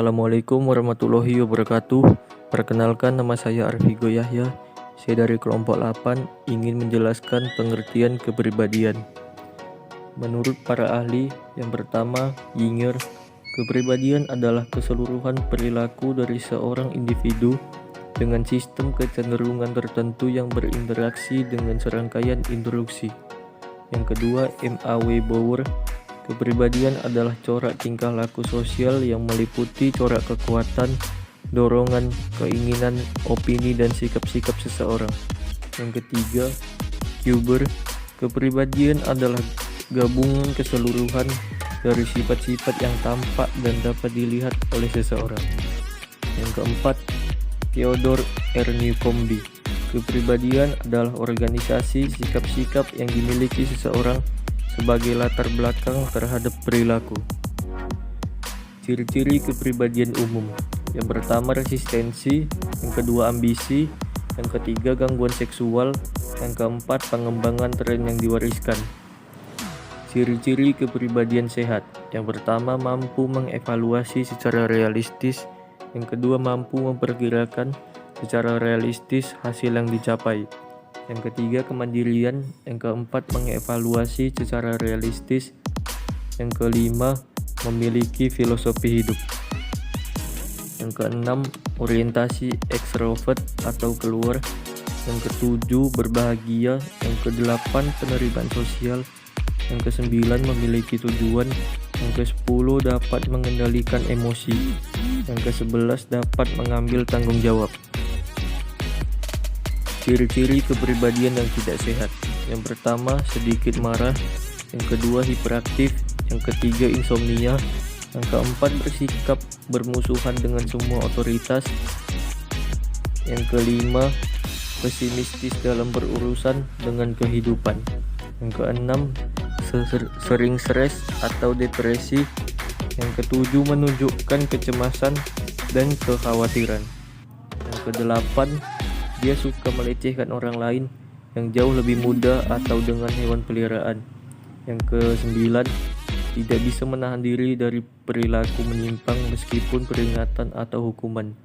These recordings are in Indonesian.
Assalamualaikum warahmatullahi wabarakatuh. Perkenalkan, nama saya Arvigo Yahya. Saya dari kelompok 8 ingin menjelaskan pengertian kepribadian. Menurut para ahli, yang pertama, Yinger, kepribadian adalah keseluruhan perilaku dari seorang individu dengan sistem kecenderungan tertentu yang berinteraksi dengan serangkaian instruksi. Yang kedua, M.A.W. Bower, kepribadian adalah corak tingkah laku sosial yang meliputi corak kekuatan, dorongan, keinginan, opini, dan sikap-sikap seseorang. Yang ketiga, Kuber, kepribadian adalah gabungan keseluruhan dari sifat-sifat yang tampak dan dapat dilihat oleh seseorang. Yang keempat, Theodore R. Newcombe, kepribadian adalah organisasi sikap-sikap yang dimiliki seseorang sebagai latar belakang terhadap perilaku. Ciri-ciri kepribadian umum. Yang pertama, resistensi. Yang kedua, ambisi. Yang ketiga, gangguan seksual. Yang keempat, pengembangan tren yang diwariskan. Ciri-ciri kepribadian sehat. Yang pertama, mampu mengevaluasi secara realistis. Yang kedua, mampu memperkirakan secara realistis hasil yang dicapai. Yang ketiga, kemandirian. Yang keempat, mengevaluasi secara realistis. Yang kelima, memiliki filosofi hidup. Yang keenam, orientasi ekstrovert atau keluar. Yang ketujuh, berbahagia. Yang kedelapan, penerimaan sosial. Yang kesembilan, memiliki tujuan. Yang kesepuluh, dapat mengendalikan emosi. Yang kesebelas, dapat mengambil tanggung jawab. Ciri-ciri kepribadian yang tidak sehat. Yang pertama, sedikit marah. Yang kedua, hiperaktif. Yang ketiga, insomnia. Yang keempat, bersikap bermusuhan dengan semua otoritas. Yang kelima, pesimistis dalam berurusan dengan kehidupan. Yang keenam, sering stres atau depresi. Yang ketujuh, menunjukkan kecemasan dan kekhawatiran. Yang kedelapan, dia suka melecehkan orang lain yang jauh lebih muda atau dengan hewan peliharaan. Yang ke-9, tidak bisa menahan diri dari perilaku menyimpang meskipun peringatan atau hukuman.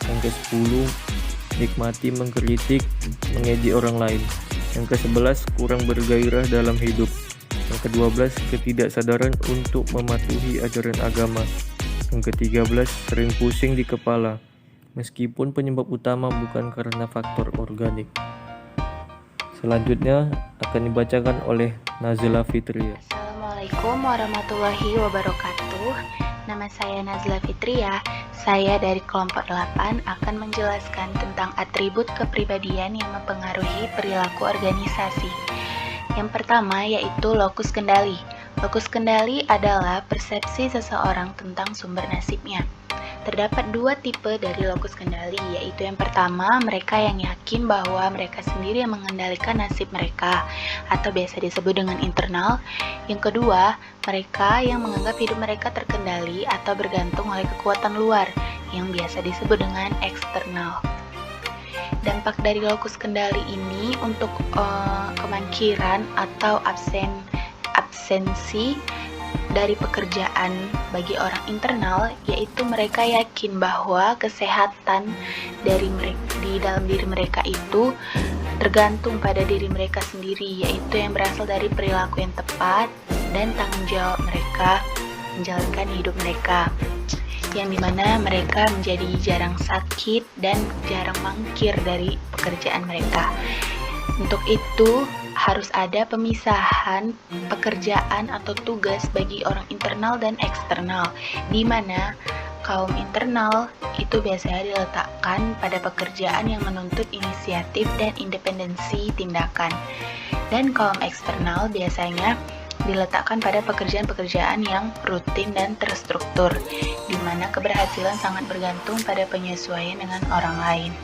Yang ke-10, nikmati mengkritik, mengejek orang lain. Yang ke-11, kurang bergairah dalam hidup. Yang ke-12, ketidaksadaran untuk mematuhi ajaran agama. Yang ke-13, sering pusing di kepala, meskipun penyebab utama bukan karena faktor organik. Selanjutnya akan dibacakan oleh Nazla Fitria. Assalamualaikum warahmatullahi wabarakatuh. Nama saya Nazla Fitria. Saya dari kelompok 8 akan menjelaskan tentang atribut kepribadian yang mempengaruhi perilaku organisasi. Yang pertama yaitu lokus kendali. Lokus kendali adalah persepsi seseorang tentang sumber nasibnya. Terdapat dua tipe dari lokus kendali, yaitu yang pertama, mereka yang yakin bahwa mereka sendiri yang mengendalikan nasib mereka, atau biasa disebut dengan internal. Yang kedua, mereka yang menganggap hidup mereka terkendali atau bergantung oleh kekuatan luar, yang biasa disebut dengan eksternal. Dampak dari lokus kendali ini untuk kemangkiran atau absensi dari pekerjaan bagi orang internal, yaitu mereka yakin bahwa kesehatan di dalam diri mereka itu tergantung pada diri mereka sendiri, yaitu yang berasal dari perilaku yang tepat dan tanggung jawab mereka menjalankan hidup mereka, yang dimana mereka menjadi jarang sakit dan jarang mangkir dari pekerjaan mereka. Untuk itu harus ada pemisahan pekerjaan atau tugas bagi orang internal dan eksternal, di mana kaum internal itu biasanya diletakkan pada pekerjaan yang menuntut inisiatif dan independensi tindakan, dan kaum eksternal biasanya diletakkan pada pekerjaan-pekerjaan yang rutin dan terstruktur, di mana keberhasilan sangat bergantung pada penyesuaian dengan orang lain.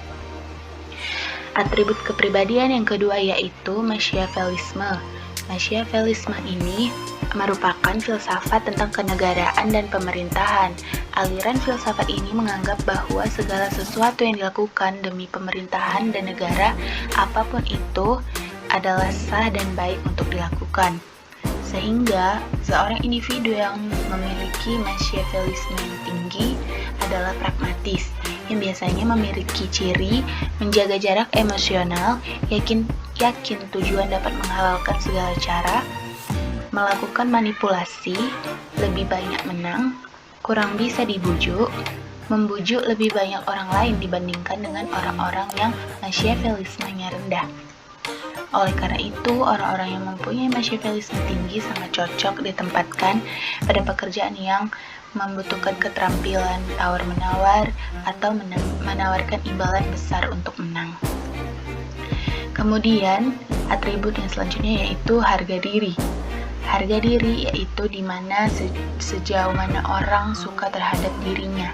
Atribut kepribadian yang kedua yaitu Machiavellisme. Machiavellisme ini merupakan filsafat tentang kenegaraan dan pemerintahan. Aliran filsafat ini menganggap bahwa segala sesuatu yang dilakukan demi pemerintahan dan negara, apapun itu, adalah sah dan baik untuk dilakukan. Sehingga seorang individu yang memiliki Machiavellisme yang tinggi adalah pragmatis, yang biasanya memiliki ciri menjaga jarak emosional, yakin tujuan dapat menghalalkan segala cara, melakukan manipulasi, lebih banyak menang, kurang bisa dibujuk, membujuk lebih banyak orang lain dibandingkan dengan orang-orang yang Machiavellisme-nya rendah. Oleh karena itu, orang-orang yang mempunyai Machiavellisme tinggi sangat cocok ditempatkan pada pekerjaan yang membutuhkan keterampilan tawar-menawar atau menawarkan imbalan besar untuk menang. Kemudian, atribut yang selanjutnya yaitu harga diri. Harga diri yaitu di mana sejauh mana orang suka terhadap dirinya.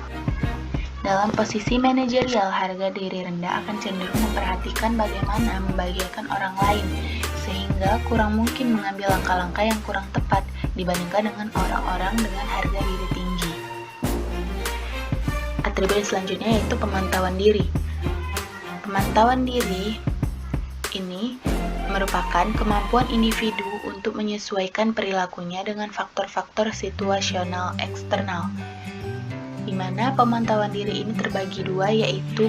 Dalam posisi manajerial, harga diri rendah akan cenderung memperhatikan bagaimana membahagiakan orang lain, sehingga kurang mungkin mengambil langkah-langkah yang kurang tepat dibandingkan dengan orang-orang dengan harga diri tinggi. Atribut selanjutnya yaitu pemantauan diri. Pemantauan diri ini merupakan kemampuan individu untuk menyesuaikan perilakunya dengan faktor-faktor situasional eksternal, di mana pemantauan diri ini terbagi dua, yaitu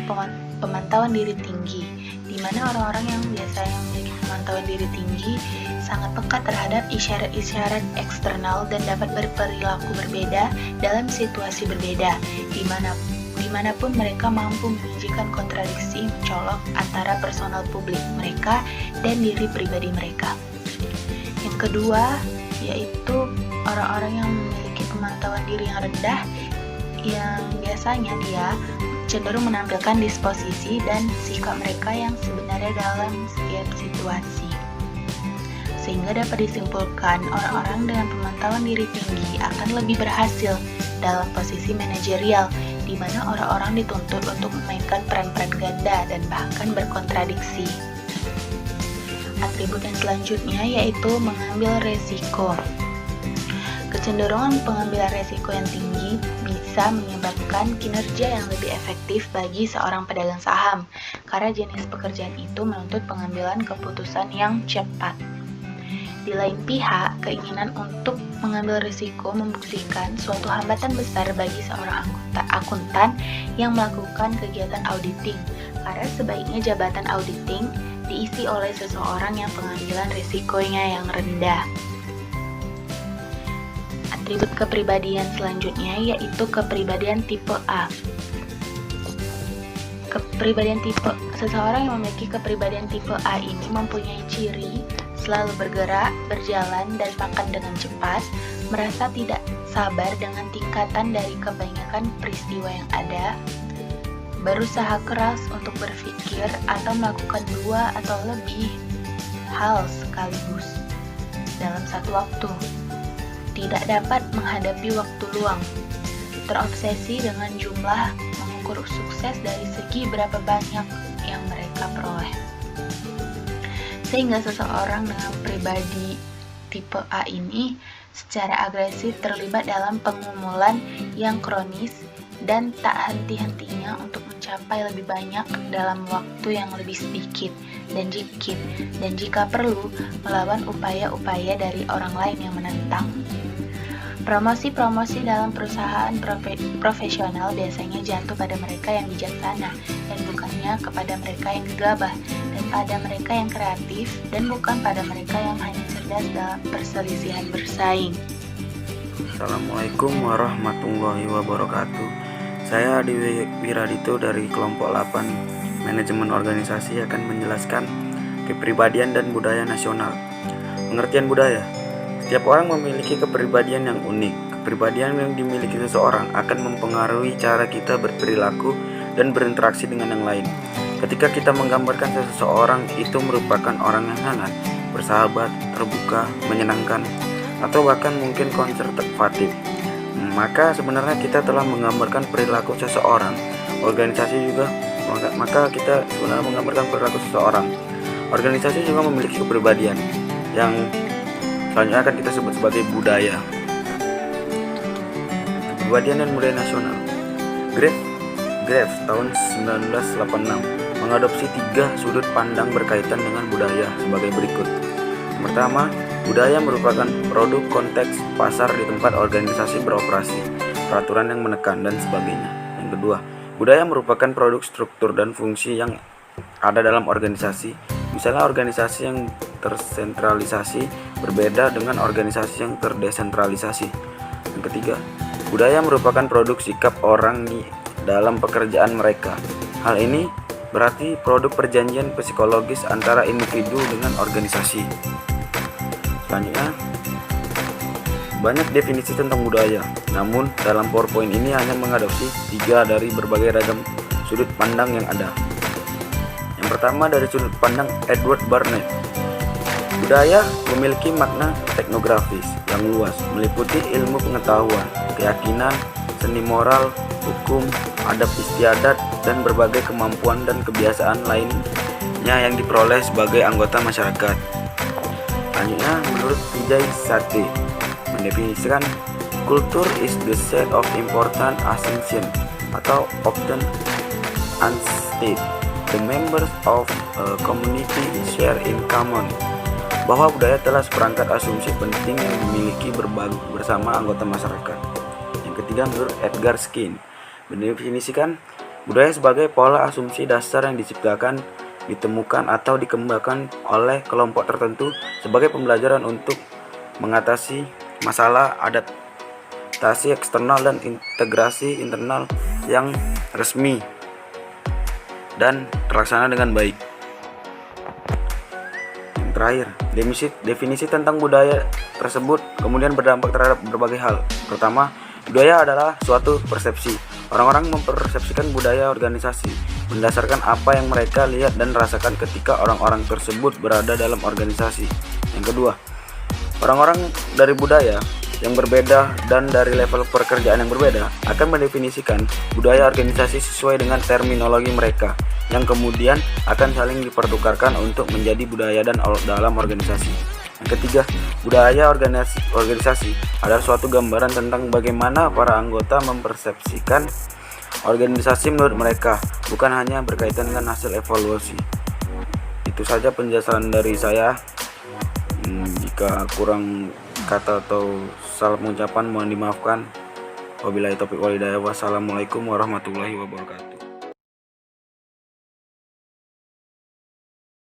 pemantauan diri tinggi, di mana orang-orang yang biasanya memiliki pemantauan diri tinggi sangat peka terhadap isyarat-isyarat eksternal dan dapat berperilaku berbeda dalam situasi berbeda, dimanapun mereka mampu menunjukkan kontradiksi mencolok antara personal publik mereka dan diri pribadi mereka. Yang kedua, yaitu orang-orang yang memiliki pemantauan diri yang rendah, yang biasanya dia cenderung menampilkan disposisi dan sikap mereka yang sebenarnya dalam setiap situasi. Sehingga dapat disimpulkan orang-orang dengan pemantauan diri tinggi akan lebih berhasil dalam posisi manajerial, di mana orang-orang dituntut untuk memainkan peran-peran ganda dan bahkan berkontradiksi. Atribut yang selanjutnya yaitu mengambil resiko. Kecenderungan pengambilan resiko yang tinggi bisa menyebabkan kinerja yang lebih efektif bagi seorang pedagang saham, karena jenis pekerjaan itu menuntut pengambilan keputusan yang cepat. Di lain pihak, keinginan untuk mengambil risiko membuktikan suatu hambatan besar bagi seorang akuntan yang melakukan kegiatan auditing, karena sebaiknya jabatan auditing diisi oleh seseorang yang pengambilan risikonya yang rendah. Atribut kepribadian selanjutnya yaitu kepribadian tipe A. Seseorang yang memiliki kepribadian tipe A ini mempunyai ciri selalu bergerak, berjalan, dan makan dengan cepat, merasa tidak sabar dengan tingkatan dari kebanyakan peristiwa yang ada, berusaha keras untuk berpikir atau melakukan dua atau lebih hal sekaligus dalam satu waktu, tidak dapat menghadapi waktu luang, terobsesi dengan jumlah, mengukur sukses dari segi berapa banyak yang mereka peroleh. Sehingga seseorang dengan pribadi tipe A ini secara agresif terlibat dalam pengumulan yang kronis dan tak henti-hentinya untuk mencapai lebih banyak dalam waktu yang lebih sedikit, dan jika perlu melawan upaya-upaya dari orang lain yang menentang. Promosi-promosi dalam perusahaan profesional biasanya jatuh pada mereka yang bijaksana dan bukannya kepada mereka yang gegabah, dan pada mereka yang kreatif dan bukan pada mereka yang hanya cerdas dalam perselisihan bersaing. Assalamualaikum warahmatullahi wabarakatuh. Saya Adi Wiradito dari kelompok 8 Manajemen Organisasi akan menjelaskan kepribadian dan budaya nasional. Pengertian budaya. Setiap orang memiliki kepribadian yang unik. Kepribadian yang dimiliki seseorang akan mempengaruhi cara kita berperilaku dan berinteraksi dengan yang lain. Ketika kita menggambarkan seseorang itu merupakan orang yang hangat, bersahabat, terbuka, menyenangkan, atau bahkan mungkin konservatif, maka sebenarnya kita telah menggambarkan perilaku seseorang. Organisasi juga, maka kita sebenarnya menggambarkan perilaku seseorang. Organisasi juga memiliki kepribadian yang selanjutnya akan kita sebut sebagai budaya. Kepribadian dan budaya nasional. Graves tahun 1986 mengadopsi 3 sudut pandang berkaitan dengan budaya sebagai berikut. Yang pertama, Budaya merupakan produk konteks pasar di tempat organisasi beroperasi, peraturan yang menekan, dan sebagainya. Yang kedua, budaya merupakan produk struktur dan fungsi yang ada dalam organisasi. Misalnya organisasi yang tersentralisasi berbeda dengan organisasi yang terdesentralisasi. Yang ketiga, budaya merupakan produk sikap orang dalam pekerjaan mereka. Hal ini berarti produk perjanjian psikologis antara individu dengan organisasi. Selanjutnya, banyak definisi tentang budaya, namun dalam PowerPoint ini hanya mengadopsi 3 dari berbagai ragam sudut pandang yang ada. Yang pertama dari sudut pandang Edward Barnett. Budaya memiliki makna teknografis yang luas, meliputi ilmu pengetahuan, keyakinan, seni moral, hukum, adab istiadat, dan berbagai kemampuan dan kebiasaan lainnya yang diperoleh sebagai anggota masyarakat. Selanjutnya, menurut Vijay Sathe, mendefinisikan kultur is the set of important assumptions atau often unstated the members of a community share in common, bahwa budaya telah seperangkat asumsi penting yang dimiliki bersama anggota masyarakat. Yang ketiga, menurut Edgar Skin, mendefinisikan budaya sebagai pola asumsi dasar yang diciptakan, ditemukan atau dikembangkan oleh kelompok tertentu sebagai pembelajaran untuk mengatasi masalah, adaptasi eksternal, dan integrasi internal yang resmi dan terlaksana dengan baik. Yang terakhir, definisi tentang budaya tersebut kemudian berdampak terhadap berbagai hal. Pertama, budaya adalah suatu persepsi. Orang-orang mempersepsikan budaya organisasi berdasarkan apa yang mereka lihat dan rasakan ketika orang-orang tersebut berada dalam organisasi. Yang kedua, orang-orang dari budaya yang berbeda dan dari level pekerjaan yang berbeda akan mendefinisikan budaya organisasi sesuai dengan terminologi mereka, yang kemudian akan saling dipertukarkan untuk menjadi budaya dan dalam organisasi. Yang ketiga, budaya organisasi adalah suatu gambaran tentang bagaimana para anggota mempersepsikan organisasi menurut mereka, bukan hanya berkaitan dengan hasil evaluasi. Itu saja penjelasan dari saya. Jika kurang kata atau salah pengucapan mohon dimaafkan. Wabillahi taufiq wal hidayah. Wassalamualaikum warahmatullahi wabarakatuh.